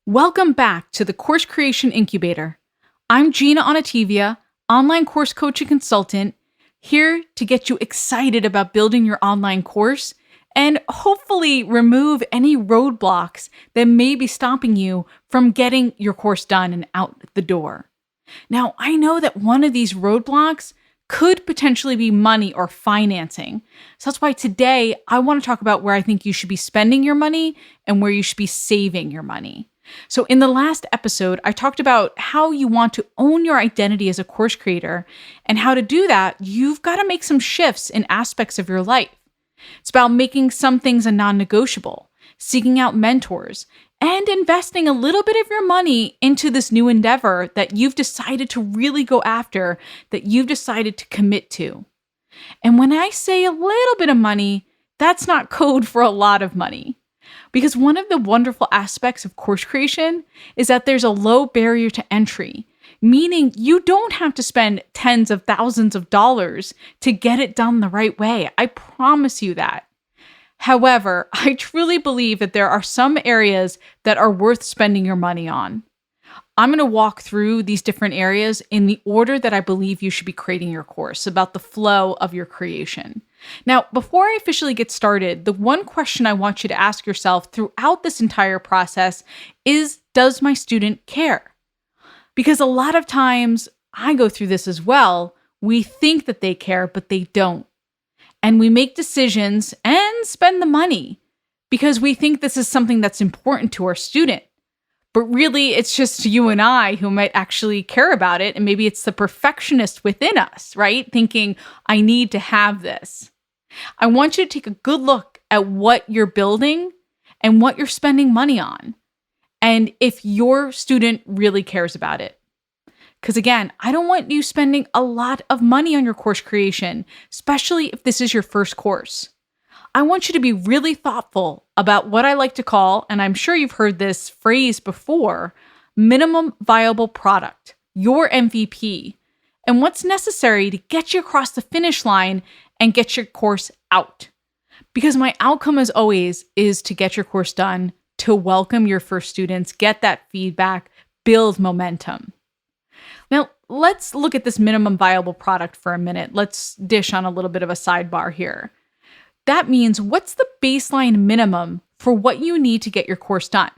Welcome back to the Course Creation Incubator. I'm Gina Onativia, online course coach and consultant, here to get you excited about building your online course and hopefully remove any roadblocks that may be stopping you from getting your course done and out the door. Now, I know that one of these roadblocks could potentially be money or financing. So that's why today I want to talk about where I think you should be spending your money and where you should be saving your money. So in the last episode, I talked about how you want to own your identity as a course creator, and how to do that, you've got to make some shifts in aspects of your life. It's about making some things a non-negotiable, seeking out mentors, and investing a little bit of your money into this new endeavor that you've decided to really go after, that you've decided to commit to. And when I say a little bit of money, that's not code for a lot of money. Because one of the wonderful aspects of course creation is that there's a low barrier to entry, meaning you don't have to spend tens of thousands of dollars to get it done the right way. I promise you that. However, I truly believe that there are some areas that are worth spending your money on. I'm going to walk through these different areas in the order that I believe you should be creating your course, about the flow of your creation. Now, before I officially get started, the one question I want you to ask yourself throughout this entire process is, does my student care? Because a lot of times, I go through this as well, we think that they care, but they don't. And we make decisions and spend the money because we think this is something that's important to our student. But really, it's just you and I who might actually care about it. And maybe it's the perfectionist within us, right? Thinking, I need to have this. I want you to take a good look at what you're building and what you're spending money on, and if your student really cares about it. Because again, I don't want you spending a lot of money on your course creation, especially if this is your first course. I want you to be really thoughtful about what I like to call, and I'm sure you've heard this phrase before, minimum viable product, your MVP, and what's necessary to get you across the finish line and get your course out. Because my outcome, as always, is to get your course done, to welcome your first students, get that feedback, build momentum. Now, let's look at this minimum viable product for a minute. Let's dish on a little bit of a sidebar here. That means, what's the baseline minimum for what you need to get your course done?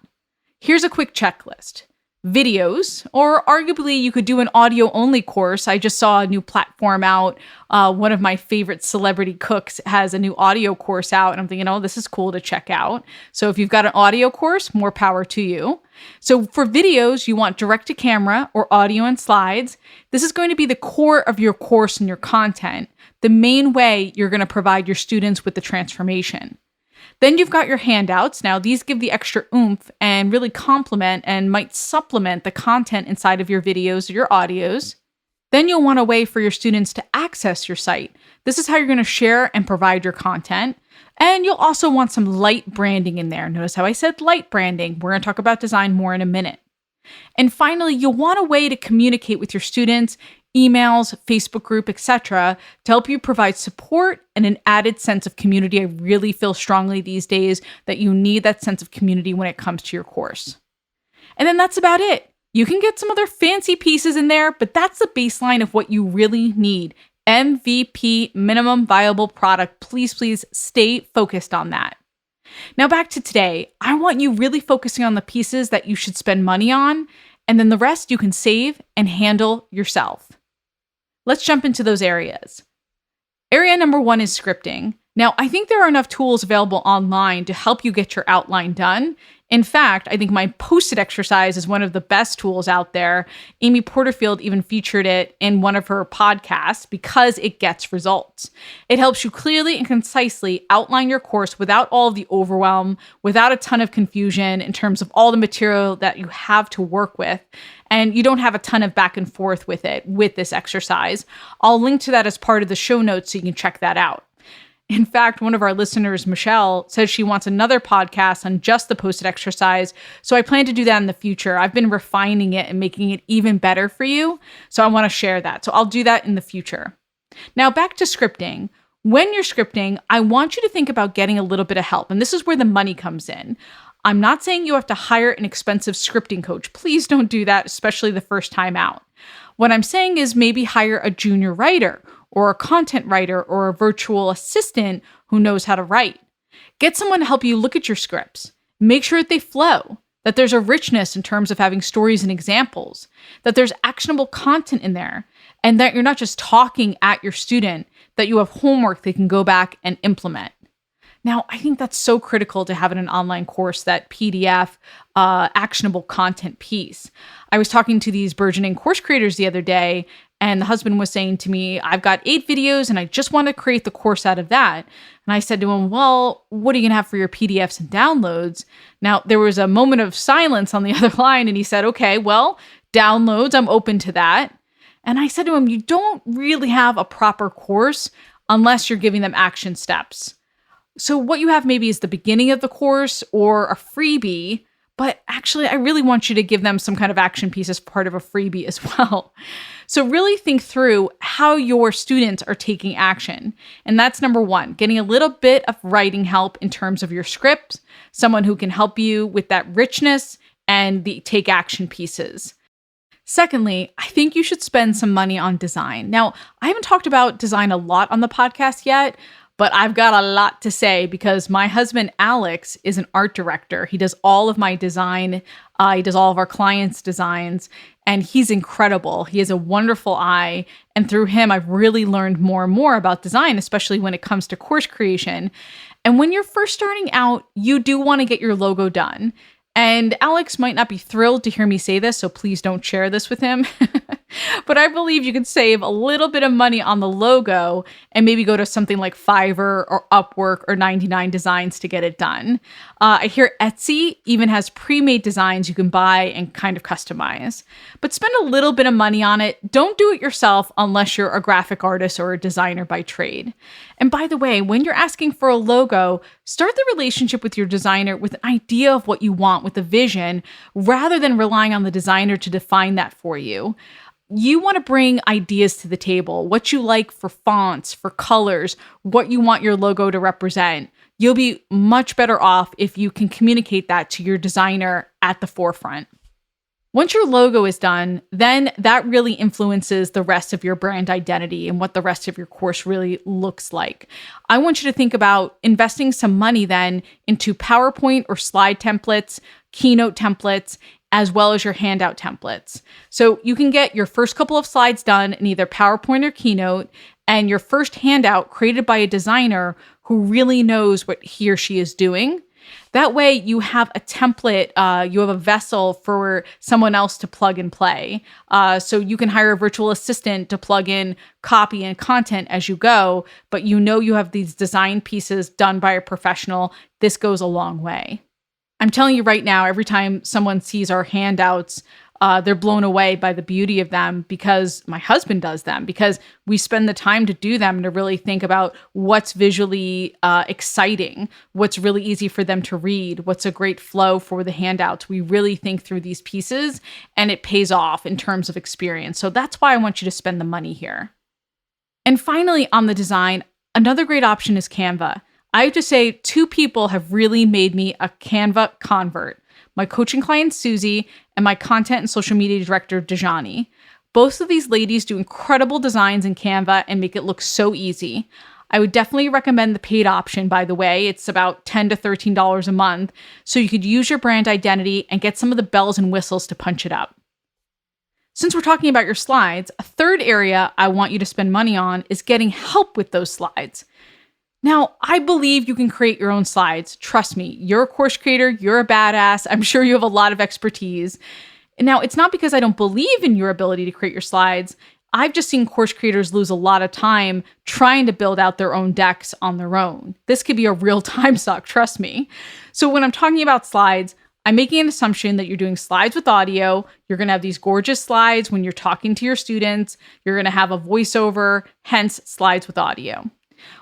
Here's a quick checklist. Videos, or arguably you could do an audio-only course. I just saw a new platform out. One of my favorite celebrity cooks has a new audio course out, and I'm thinking, oh, this is cool to check out. So if you've got an audio course, more power to you. So for videos, you want direct-to-camera or audio and slides. This is going to be the core of your course and your content, the main way you're going to provide your students with the transformation. Then you've got your handouts. Now, these give the extra oomph and really complement and might supplement the content inside of your videos or your audios. Then you'll want a way for your students to access your site. This is how you're going to share and provide your content. And you'll also want some light branding in there. Notice how I said light branding. We're going to talk about design more in a minute. And finally, you'll want a way to communicate with your students, emails, Facebook group, etc., to help you provide support and an added sense of community. I really feel strongly these days that you need that sense of community when it comes to your course. And then that's about it. You can get some other fancy pieces in there, but that's the baseline of what you really need. MVP, minimum viable product. Please stay focused on that. Now back to today, I want you really focusing on the pieces that you should spend money on, and then the rest you can save and handle yourself. Let's jump into those areas. Area number 1 is scripting. Now, I think there are enough tools available online to help you get your outline done. In fact, I think my post-it exercise is one of the best tools out there. Amy Porterfield even featured it in one of her podcasts because it gets results. It helps you clearly and concisely outline your course without all of the overwhelm, without a ton of confusion in terms of all the material that you have to work with. And you don't have a ton of back and forth with it with this exercise. I'll link to that as part of the show notes so you can check that out. In fact, one of our listeners, Michelle, says she wants another podcast on just the post-it exercise. So I plan to do that in the future. I've been refining it and making it even better for you. So I want to share that. So I'll do that in the future. Now back to scripting. When you're scripting, I want you to think about getting a little bit of help. And this is where the money comes in. I'm not saying you have to hire an expensive scripting coach. Please don't do that, especially the first time out. What I'm saying is maybe hire a junior writer or a content writer or a virtual assistant who knows how to write. Get someone to help you look at your scripts. Make sure that they flow, that there's a richness in terms of having stories and examples, that there's actionable content in there, and that you're not just talking at your student, that you have homework they can go back and implement. Now, I think that's so critical to have in an online course, that PDF, actionable content piece. I was talking to these burgeoning course creators the other day, and the husband was saying to me, I've got 8 videos and I just want to create the course out of that. And I said to him, well, what are you going to have for your PDFs and downloads? Now, there was a moment of silence on the other line, and he said, okay, well, downloads, I'm open to that. And I said to him, you don't really have a proper course unless you're giving them action steps. So what you have maybe is the beginning of the course or a freebie, but actually I really want you to give them some kind of action piece as part of a freebie as well. So really think through how your students are taking action. And that's number 1, getting a little bit of writing help in terms of your script, someone who can help you with that richness and the take action pieces. Secondly, I think you should spend some money on design. Now, I haven't talked about design a lot on the podcast yet, but I've got a lot to say because my husband, Alex, is an art director. He does all of my design. He does all of our clients' designs, and he's incredible. He has a wonderful eye. And through him, I've really learned more and more about design, especially when it comes to course creation. And when you're first starting out, you do want to get your logo done. And Alex might not be thrilled to hear me say this, so please don't share this with him. But I believe you can save a little bit of money on the logo and maybe go to something like Fiverr or Upwork or 99 Designs to get it done. I hear Etsy even has pre-made designs you can buy and kind of customize. But spend a little bit of money on it. Don't do it yourself unless you're a graphic artist or a designer by trade. And by the way, when you're asking for a logo, start the relationship with your designer with an idea of what you want, with a vision, rather than relying on the designer to define that for you. You want to bring ideas to the table, what you like for fonts, for colors, what you want your logo to represent. You'll be much better off if you can communicate that to your designer at the forefront. Once your logo is done, then that really influences the rest of your brand identity and what the rest of your course really looks like. I want you to think about investing some money then into PowerPoint or slide templates, keynote templates, as well as your handout templates. So you can get your first couple of slides done in either PowerPoint or Keynote, and your first handout created by a designer who really knows what he or she is doing. That way you have a template, you have a vessel for someone else to plug and play. So you can hire a virtual assistant to plug in copy and content as you go, but you know you have these design pieces done by a professional. This goes a long way. I'm telling you right now, every time someone sees our handouts, they're blown away by the beauty of them because my husband does them, because we spend the time to do them to really think about what's visually exciting, what's really easy for them to read, what's a great flow for the handouts. We really think through these pieces and it pays off in terms of experience. So that's why I want you to spend the money here. And finally, on the design, another great option is Canva. I have to say 2 people have really made me a Canva convert. My coaching client, Susie, and my content and social media director, Dejani. Both of these ladies do incredible designs in Canva and make it look so easy. I would definitely recommend the paid option, by the way. It's about $10 to $13 a month, so you could use your brand identity and get some of the bells and whistles to punch it up. Since we're talking about your slides, a third area I want you to spend money on is getting help with those slides. Now, I believe you can create your own slides. Trust me, you're a course creator, you're a badass. I'm sure you have a lot of expertise. Now, it's not because I don't believe in your ability to create your slides. I've just seen course creators lose a lot of time trying to build out their own decks on their own. This could be a real time suck, trust me. So when I'm talking about slides, I'm making an assumption that you're doing slides with audio. You're going to have these gorgeous slides when you're talking to your students. You're going to have a voiceover, hence slides with audio.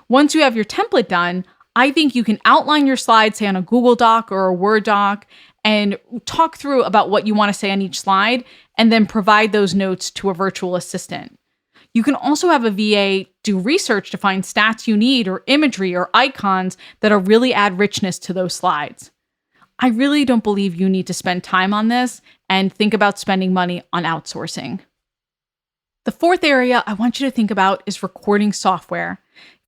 Once you have your template done, I think you can outline your slides, say on a Google Doc or a Word doc, and talk through about what you want to say on each slide, and then provide those notes to a virtual assistant. You can also have a VA do research to find stats you need or imagery or icons that'll really add richness to those slides. I really don't believe you need to spend time on this and think about spending money on outsourcing. The fourth area I want you to think about is recording software.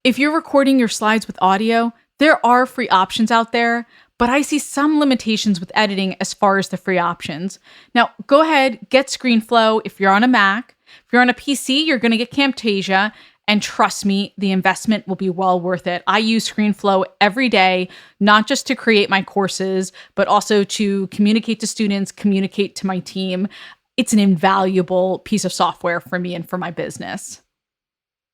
If you're recording your slides with audio, there are free options out there, but I see some limitations with editing as far as the free options. Now, go ahead, get ScreenFlow if you're on a Mac. If you're on a PC, you're going to get Camtasia. And trust me, the investment will be well worth it. I use ScreenFlow every day, not just to create my courses, but also to communicate to students, communicate to my team. It's an invaluable piece of software for me and for my business.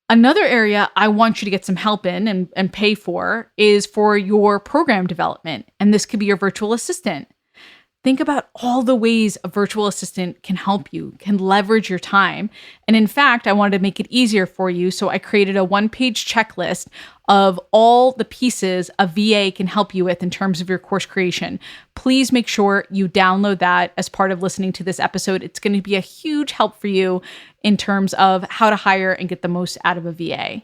Another area I want you to get some help in and pay for is for your program development. And this could be your virtual assistant. Think about all the ways a virtual assistant can help you, can leverage your time. And in fact, I wanted to make it easier for you, so I created a one-page checklist of all the pieces a VA can help you with in terms of your course creation. Please make sure you download that as part of listening to this episode. It's going to be a huge help for you in terms of how to hire and get the most out of a VA.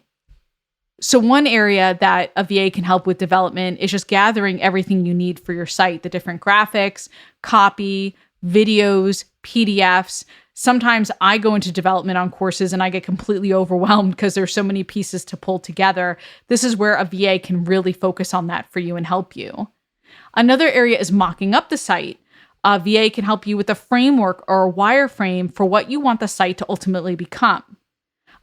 So one area that a VA can help with development is just gathering everything you need for your site, the different graphics, copy, videos, PDFs. Sometimes I go into development on courses and I get completely overwhelmed because there's so many pieces to pull together. This is where a VA can really focus on that for you and help you. Another area is mocking up the site. A VA can help you with a framework or a wireframe for what you want the site to ultimately become.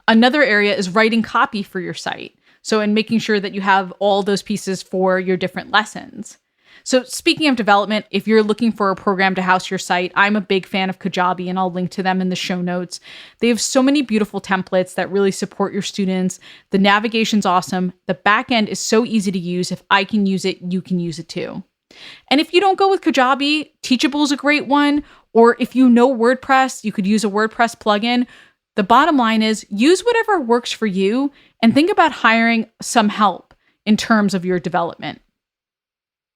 Another area is writing copy for your site. So in making sure that you have all those pieces for your different lessons. So speaking of development, if you're looking for a program to house your site, I'm a big fan of Kajabi and I'll link to them in the show notes. They have so many beautiful templates that really support your students. The navigation's awesome. The back end is so easy to use. If I can use it, you can use it too. And if you don't go with Kajabi, Teachable is a great one. Or if you know WordPress, you could use a WordPress plugin. The bottom line is use whatever works for you and think about hiring some help in terms of your development.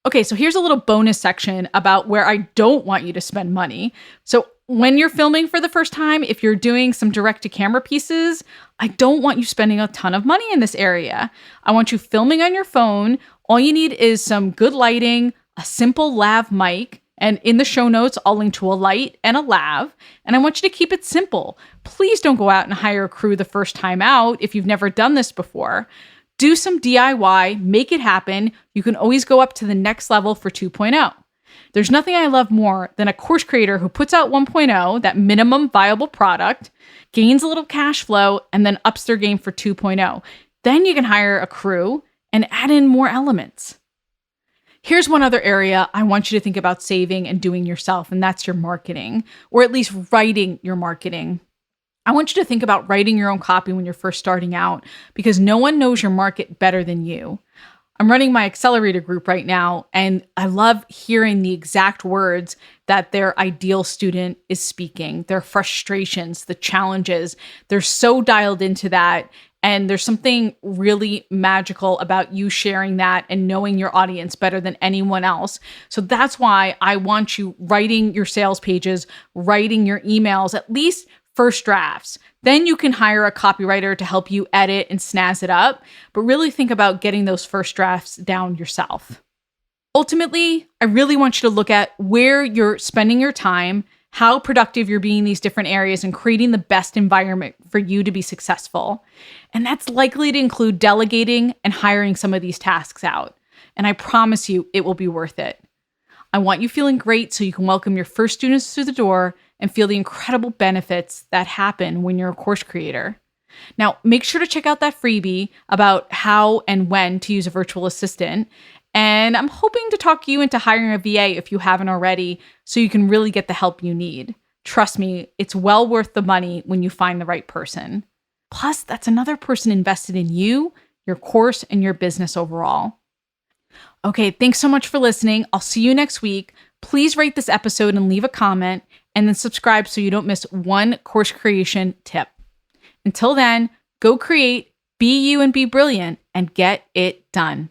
Okay, so here's a little bonus section about where I don't want you to spend money. So when you're filming for the first time, if you're doing some direct-to-camera pieces, I don't want you spending a ton of money in this area. I want you filming on your phone. All you need is some good lighting, a simple lav mic, and in the show notes, I'll link to a light and a lav. And I want you to keep it simple. Please don't go out and hire a crew the first time out if you've never done this before. Do some DIY, make it happen. You can always go up to the next level for 2.0. There's nothing I love more than a course creator who puts out 1.0, that minimum viable product, gains a little cash flow, and then ups their game for 2.0. Then you can hire a crew and add in more elements. Here's one other area I want you to think about saving and doing yourself, and that's your marketing, or at least writing your marketing. I want you to think about writing your own copy when you're first starting out, because no one knows your market better than you. I'm running my accelerator group right now, and I love hearing the exact words that their ideal student is speaking, their frustrations, the challenges. They're so dialed into that. And there's something really magical about you sharing that and knowing your audience better than anyone else. So that's why I want you writing your sales pages, writing your emails, at least first drafts. Then you can hire a copywriter to help you edit and snazz it up. But really think about getting those first drafts down yourself. Ultimately, I really want you to look at where you're spending your time, how productive you're being in these different areas, and creating the best environment for you to be successful. And that's likely to include delegating and hiring some of these tasks out. And I promise you, it will be worth it. I want you feeling great so you can welcome your first students through the door and feel the incredible benefits that happen when you're a course creator. Now, make sure to check out that freebie about how and when to use a virtual assistant. And I'm hoping to talk you into hiring a VA if you haven't already, so you can really get the help you need. Trust me, it's well worth the money when you find the right person. Plus, that's another person invested in you, your course, and your business overall. Okay, thanks so much for listening. I'll see you next week. Please rate this episode and leave a comment, and then subscribe so you don't miss one course creation tip. Until then, go create, be you and be brilliant, and get it done.